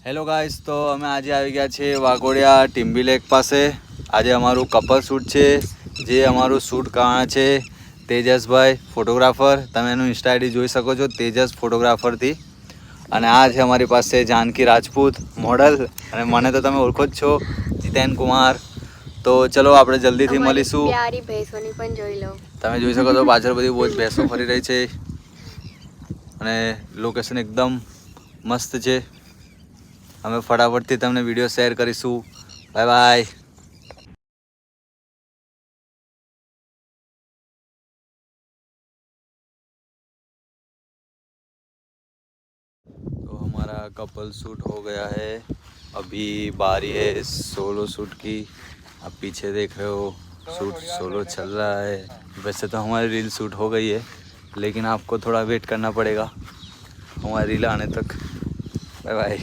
Hello guys, તો અમે આજે આવી ગયા છીએ વાઘોડિયા ટીમ્બી લેક પાસે. આજે અમારું કપલ શૂટ છે, જે અમારું શૂટ કરવાના છે તેજસભાઈ ફોટોગ્રાફર. તમે એનું ઇન્સ્ટા આઈડી જોઈ શકો છો, તેજસ ફોટોગ્રાફરથી. અને આ છે અમારી પાસે જાનકી રાજપૂત મોડલ, અને મને તો તમે ઓળખો જ છો, જીતેન કુમાર. તો ચલો આપણે જલ્દીથી મળીશું. પ્યારી ભેંસોની પણ જોઈ લો. તમે જોઈ શકો છો પાછળ બધી બહુ જ ભેંસો ફરી રહી છે, અને લોકેશન એકદમ મસ્ત છે. અમે ફટાફટથી તમને વિડીયો શેર કરીશું. Bye bye. तो हमारा कपल शूट हो गया है. अभी बारी है सोलो शूट की. आप पीछे देख रहे हो, शूट सोलो चल रहा है. वैसे तो हमारी रील शूट हो गई है, लेकिन आपको थोड़ा वेट करना पड़ेगा हमारी रील आने तक. Bye bye.